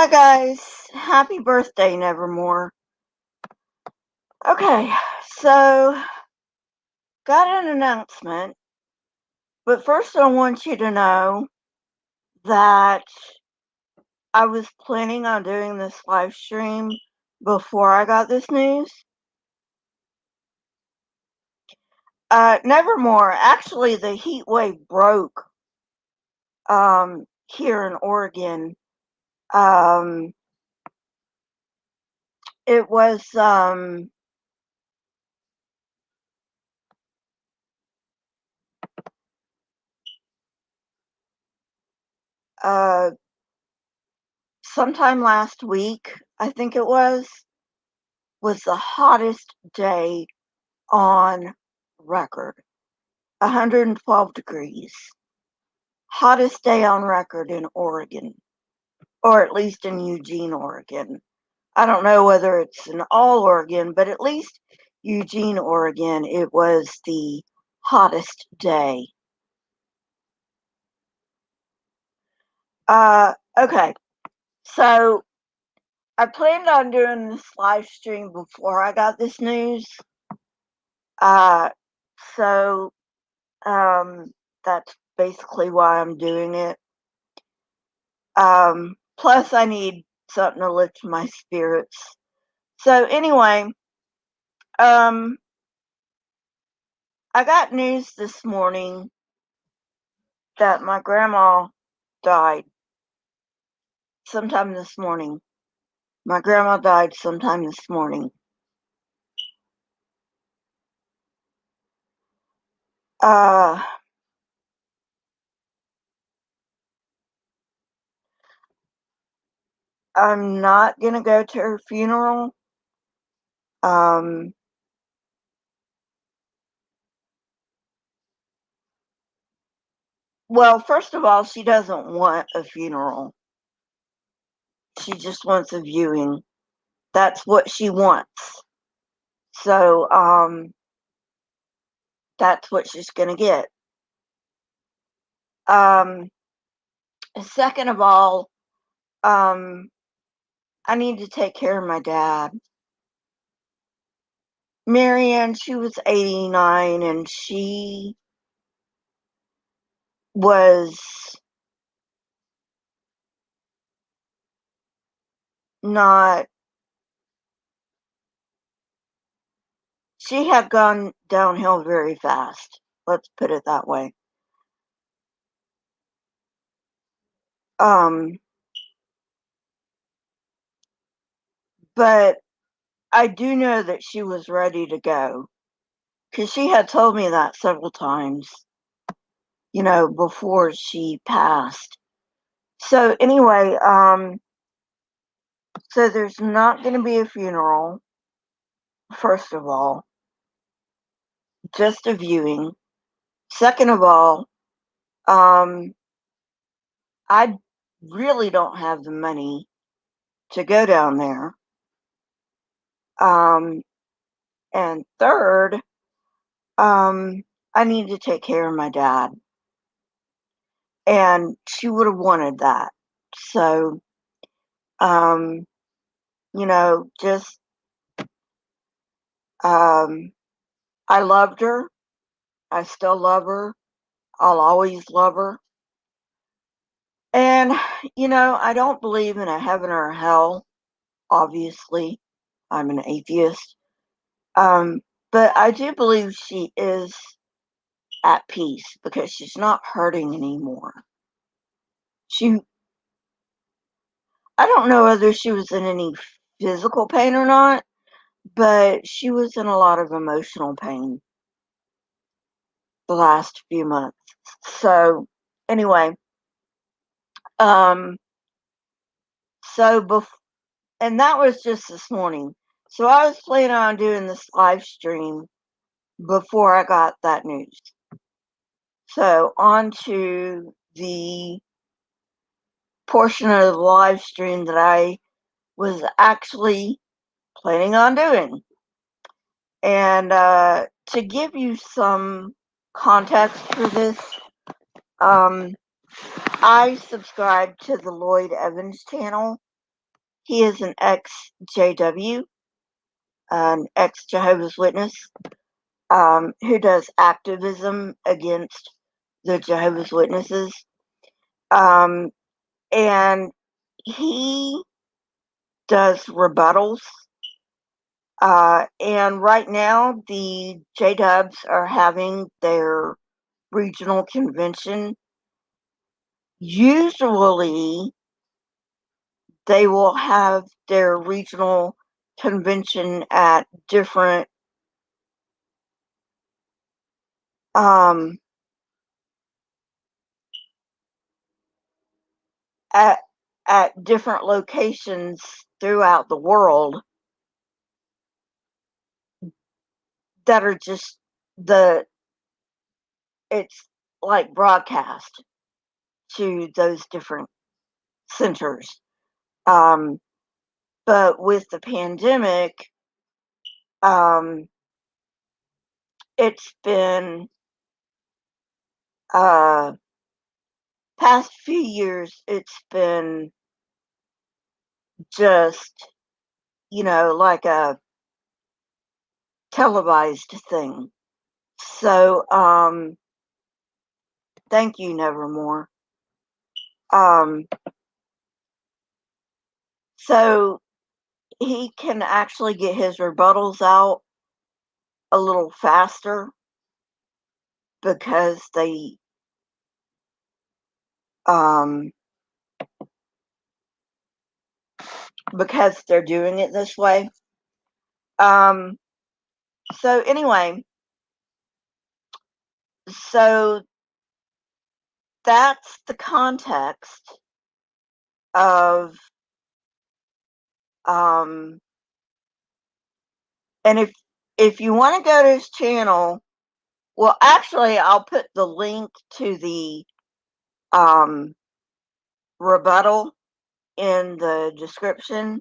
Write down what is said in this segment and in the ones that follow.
Hi guys, happy birthday, Nevermore. Okay, so got an announcement, but first I want you to know that I was planning on doing this live stream before I got this news. Nevermore, actually the heat wave broke here in Oregon. It was uh sometime last week, I think it was the hottest day on record. 112 degrees. Hottest day on record in Oregon, or at least in Eugene, Oregon. I don't know whether it's in all Oregon, but at least Eugene, Oregon, it was the hottest day. Okay, so I planned on doing this live stream before I got this news. Uh, so that's basically why I'm doing it. Plus I need something to lift my spirits. So anyway, I got news this morning that my grandma died sometime this morning. My grandma died sometime this morning. I'm not gonna go to her funeral. Well, first of all, she doesn't want a funeral. She just wants a viewing. That's what she wants. So, that's what she's gonna get. Second of all, I need to take care of my dad. Marianne, she was 89 and she was not, she had gone downhill very fast. Let's put it that way. But I do know that she was ready to go because she had told me that several times, before she passed. So anyway, so there's not going to be a funeral, first of all, just a viewing. Second of all, I really don't have the money to go down there. And third, I need to take care of my dad. And she would have wanted that. So, um, just, I loved her. I still love her. I'll always love her. And, I don't believe in a heaven or a hell, obviously. I'm an atheist. But I do believe she is at peace because she's not hurting anymore. I don't know whether she was in any physical pain or not, but she was in a lot of emotional pain the last few months. So anyway, um, and that was just this morning. So I was planning on doing this live stream before I got that news. So on to the portion of the live stream that I was actually planning on doing. And to give you some context for this, I subscribe to the Lloyd Evans channel. He is an ex-JW, an ex-Jehovah's Witness, who does activism against the Jehovah's Witnesses. And he does rebuttals. And right now, the J-Dubs are having their regional convention. Usually, they will have their regional convention at different um, at at different locations throughout the world that are just the it's like broadcast to those different centers. Um, but with the pandemic, um, it's been uh, past few years. It's been just like a televised thing. So thank you, Nevermore. Um, so he can actually get his rebuttals out a little faster because um they're doing it this way. Um, so anyway, so that's the context of um and if you want to go to his channel, well, actually I'll put the link to the um rebuttal in the description.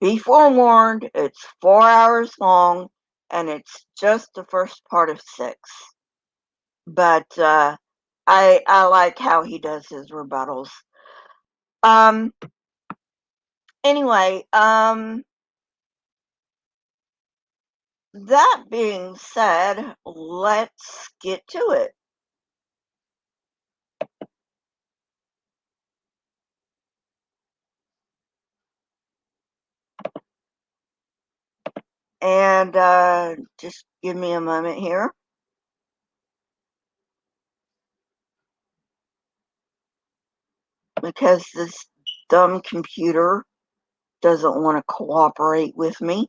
Be forewarned, it's 4 hours long and it's just the first part of 6. But I like how he does his rebuttals. Um anyway, that being said, let's get to it. And just give me a moment here. Because this dumb computer doesn't want to cooperate with me.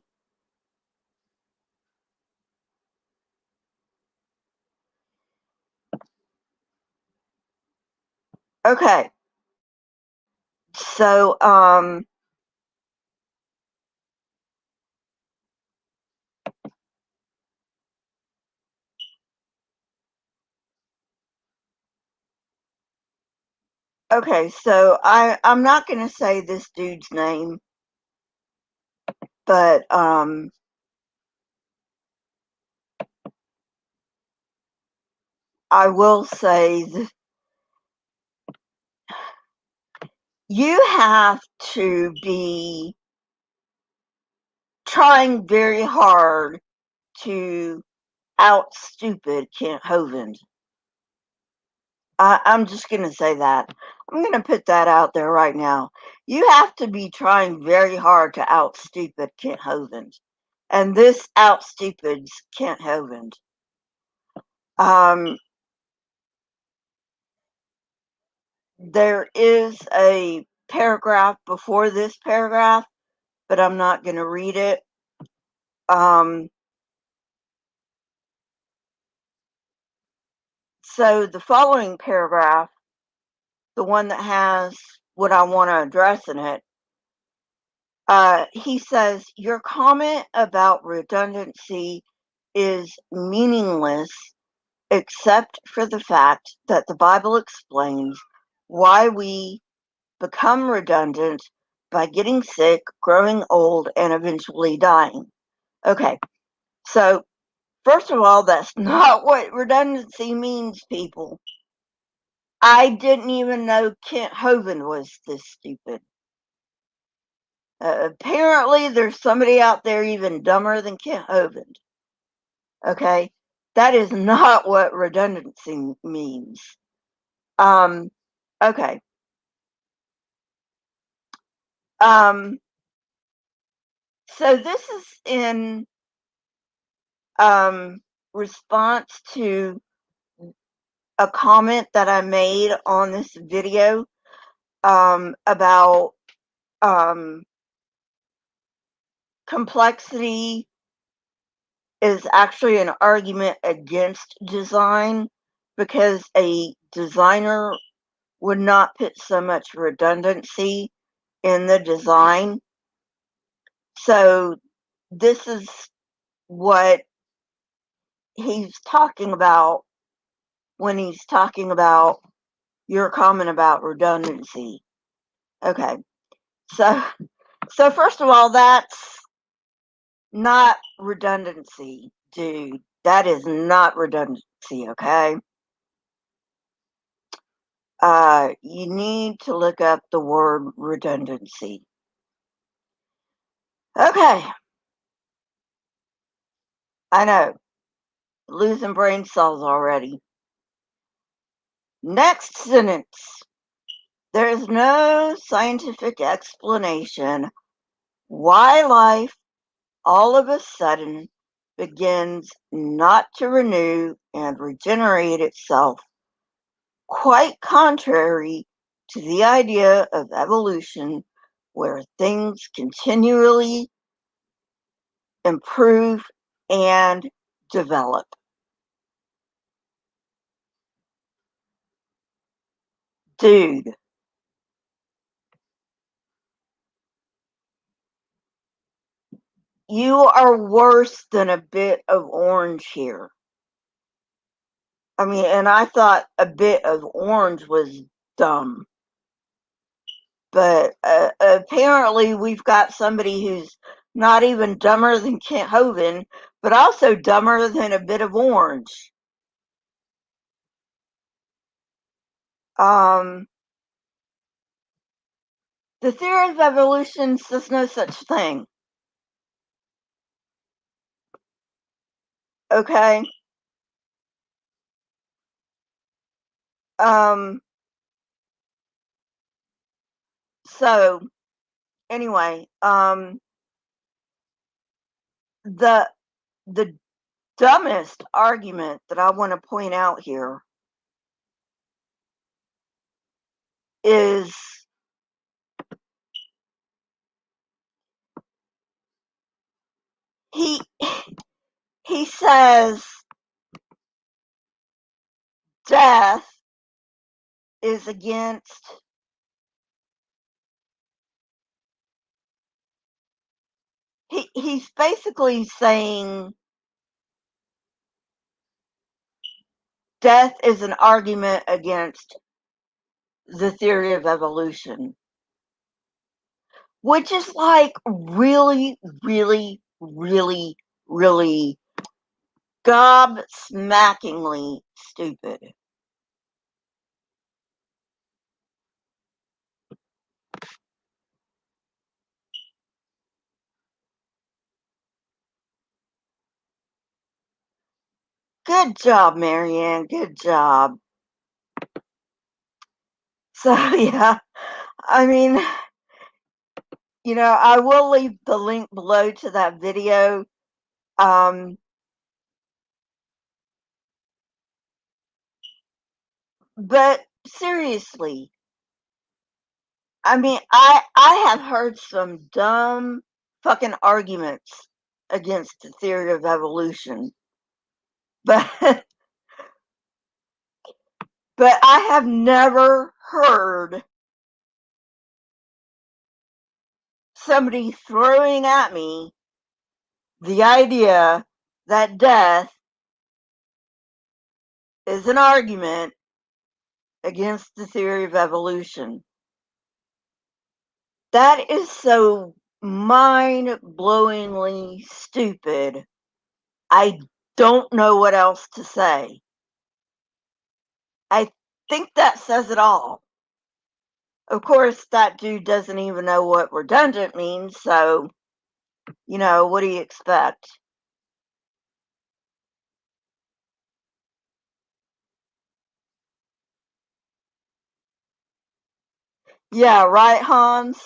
Okay. So, okay, so I'm not going to say this dude's name, but I will say that you have to be trying very hard to out stupid Kent Hovind. I'm just going to say that. I'm going to put that out there right now. You have to be trying very hard to out stupid Kent Hovind. And this out stupids Kent Hovind. There is a paragraph before this paragraph, but I'm not going to read it. So the following paragraph, the one that has what I want to address in it, he says, your comment about redundancy is meaningless except for the fact that the Bible explains why we become redundant by getting sick, growing old, and eventually dying. Okay, so first of all, that's not what redundancy means, people. I didn't even know Kent Hovind was this stupid. Apparently, there's somebody out there even dumber than Kent Hovind. Okay, that is not what redundancy means. Okay. So this is in response to a comment that I made on this video about complexity is actually an argument against design because a designer would not put so much redundancy in the design. So this is what he's talking about when he's talking about your comment about redundancy. Okay. So first of all, that's not redundancy, dude. That is not redundancy, okay? You need to look up the word redundancy. Okay, I know. Losing brain cells already. Next sentence. There is no scientific explanation why life all of a sudden begins not to renew and regenerate itself, quite contrary to the idea of evolution, where things continually improve and develop. Dude, you are worse than a bit of orange here. I mean, and I thought a bit of orange was dumb. But apparently, we've got somebody who's not even dumber than Kent Hovind, but also dumber than a bit of orange. Um, the theory of evolution says no such thing. Okay. Um, so anyway, the the dumbest argument that I want to point out here is he he says death is against he's basically saying death is an argument against the theory of evolution, which is like really, really, really, really gobsmackingly stupid. Good job, Marianne. Good job. So, yeah, I mean, I will leave the link below to that video. Um, but seriously, I mean, I have heard some dumb fucking arguments against the theory of evolution, but but I have never heard somebody throwing at me the idea that death is an argument against the theory of evolution. That is so mind-blowingly stupid. I don't know what else to say. I think that says it all. Of course, that dude doesn't even know what redundant means, so, what do you expect? Yeah, right, Hans?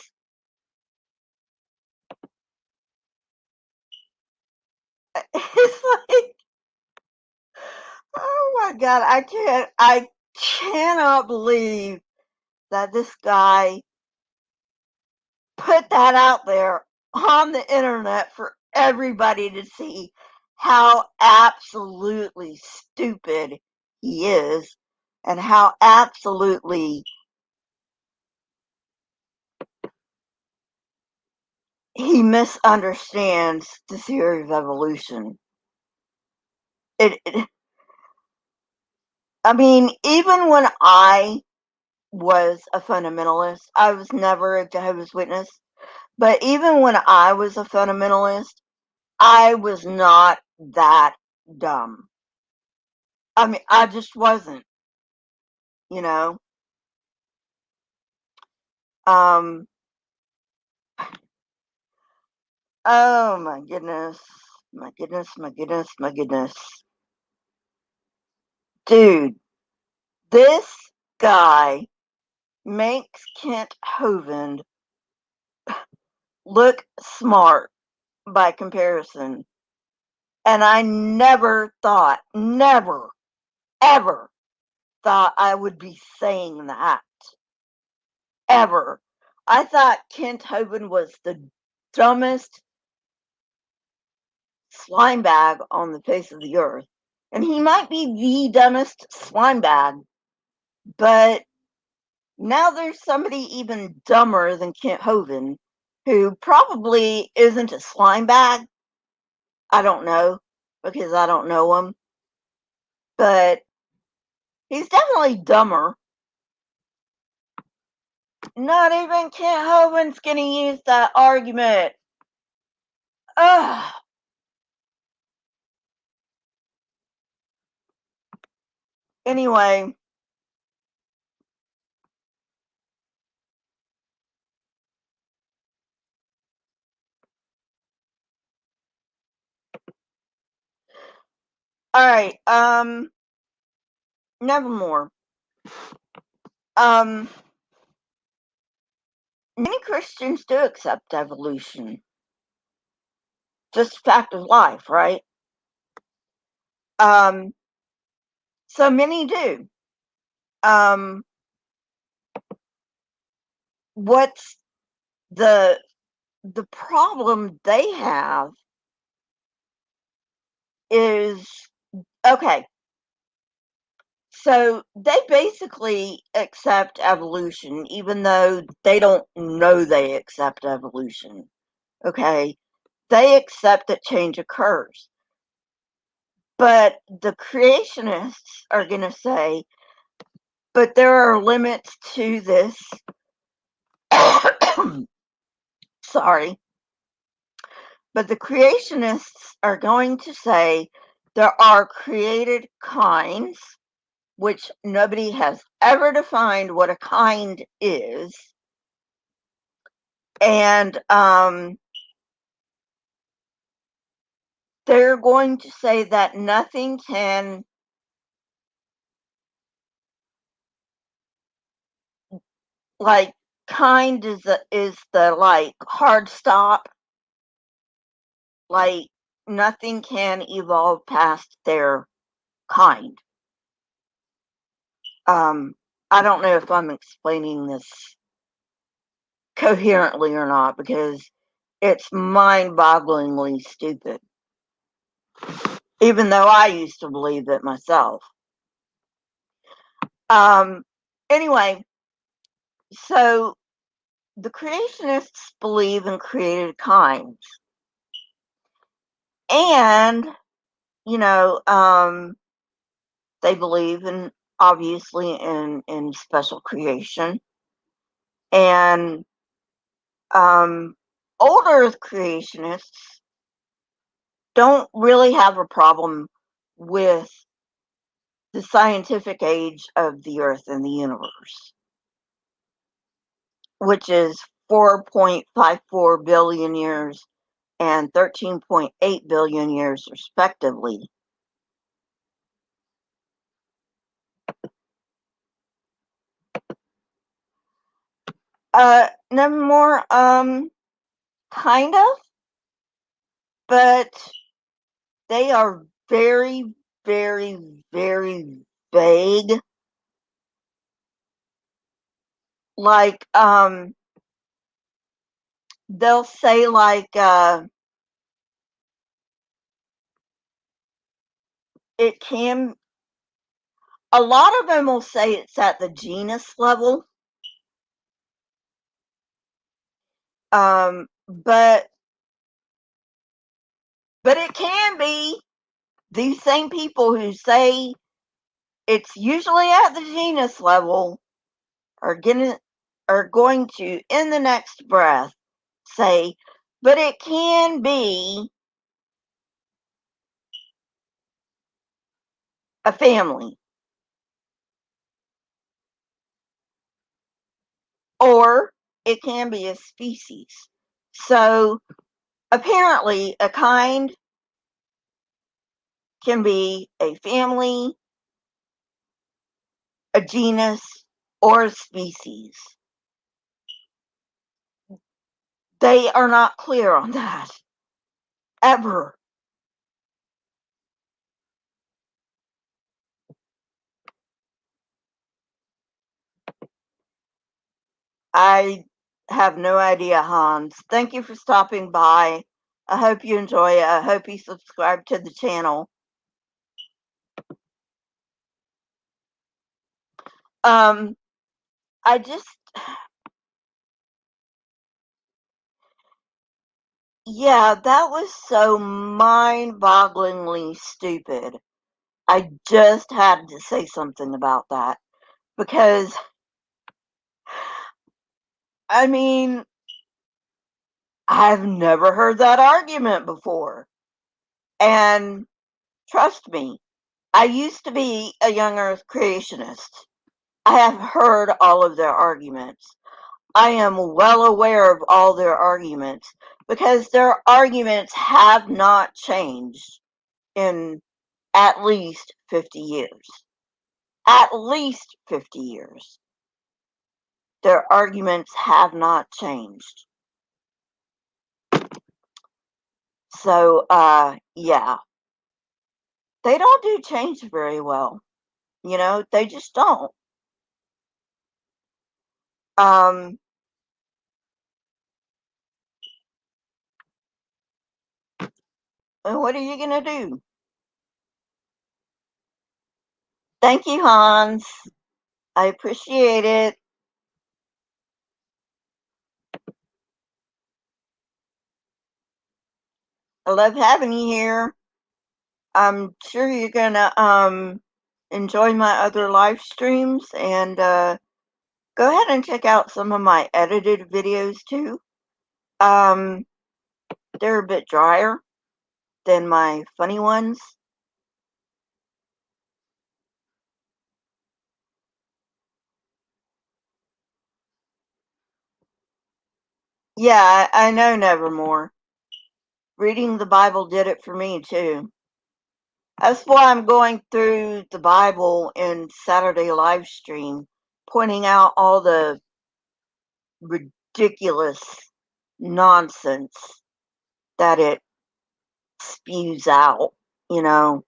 It's like, oh my God, I cannot believe that this guy put that out there on the internet for everybody to see how absolutely stupid he is and how absolutely he misunderstands the theory of evolution. It I mean, even when I was a fundamentalist, I was never a Jehovah's Witness, but even when I was a fundamentalist, I was not that dumb. I mean, I just wasn't, you know. Um, oh my goodness. My goodness, my goodness, my goodness. Dude, this guy makes Kent Hovind look smart by comparison. And I never thought, never, ever thought I would be saying that. Ever. I thought Kent Hovind was the dumbest slime bag on the face of the earth. And he might be the dumbest slime bag, but now there's somebody even dumber than Kent Hovind who probably isn't a slime bag. I don't know because I don't know him, but he's definitely dumber. Not even Kent Hovind's gonna use that argument. Ugh. Anyway, all right. Nevermore. Um, Many Christians do accept evolution. Just a fact of life, right? Um, so many do. Um, what's the the problem they have is okay. So they basically accept evolution, even though they don't know they accept evolution. Okay, they accept that change occurs, but the creationists are going to say, but there are limits to this. Sorry. But the creationists are going to say there are created kinds, which nobody has ever defined what a kind is. And they're going to say that nothing can, like, kind is the like hard stop. Like, nothing can evolve past their kind. Um, I don't know if I'm explaining this coherently or not because it's mind-bogglingly stupid, even though I used to believe it myself. Um, anyway, so the creationists believe in created kinds, and you know, they believe in obviously in special creation, and older creationists don't really have a problem with the scientific age of the earth and the universe. which is 4.54 billion years and 13.8 billion years, respectively. Never more, kind of, but they are very, very, very vague. Like, they'll say, like, it can, a lot of them will say it's at the genus level, but it can be. These same people who say it's usually at the genus level are going to, in the next breath, say, but it can be a family, or it can be a species. So apparently a kind can be a family, a genus, or a species. They are not clear on that, ever. I have no idea, Hans. Thank you for stopping by. I hope you enjoy it. I hope you subscribe to the channel. I just, yeah, that was so mind-bogglingly stupid. I just had to say something about that because, I mean, I've never heard that argument before. And trust me, I used to be a young earth creationist. I have heard all of their arguments. I am well aware of all their arguments because their arguments have not changed in at least 50 years. At least 50 years. Their arguments have not changed. So, yeah. They don't do change very well. You know, they just don't. Um, and what are you going to do? Thank you, Hans. I appreciate it. I love having you here. I'm sure you're gonna enjoy my other live streams, and go ahead and check out some of my edited videos too. Um, they're a bit drier than my funny ones. Yeah, I know Nevermore. Reading the Bible did it for me too. That's why I'm going through the Bible in Saturday live stream, pointing out all the ridiculous nonsense that it spews out, you know.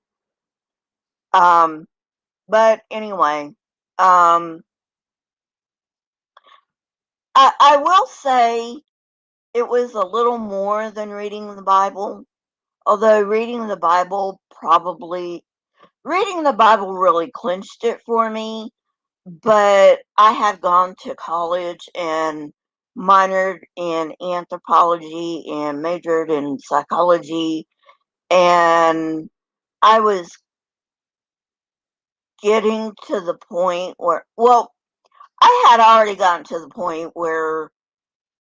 But anyway, I will say it was a little more than reading the Bible, although reading the Bible really clinched it for me. But I had gone to college and minored in anthropology and majored in psychology, and I was getting to the point where, well, I had already gotten to the point where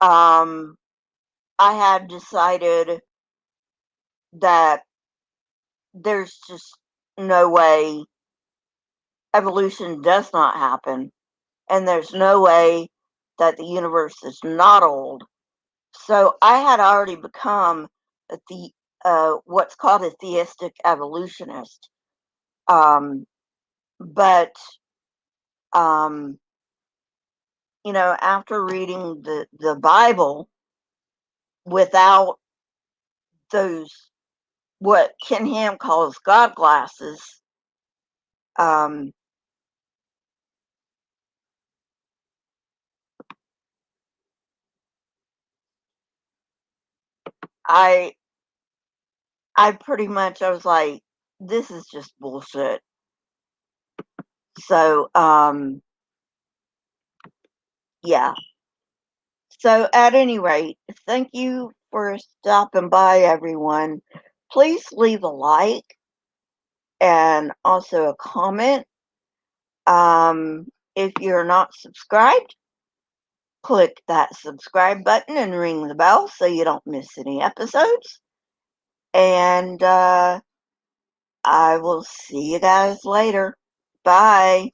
um, I had decided that there's just no way evolution does not happen, and there's no way that the universe is not old. So I had already become what's called a theistic evolutionist. But after reading the Bible without those what Ken Ham calls God glasses, um, I I was like, this is just bullshit. So yeah. So at any rate, thank you for stopping by, everyone. Please leave a like and also a comment. If you're not subscribed, click that subscribe button and ring the bell so you don't miss any episodes. And I will see you guys later. Bye.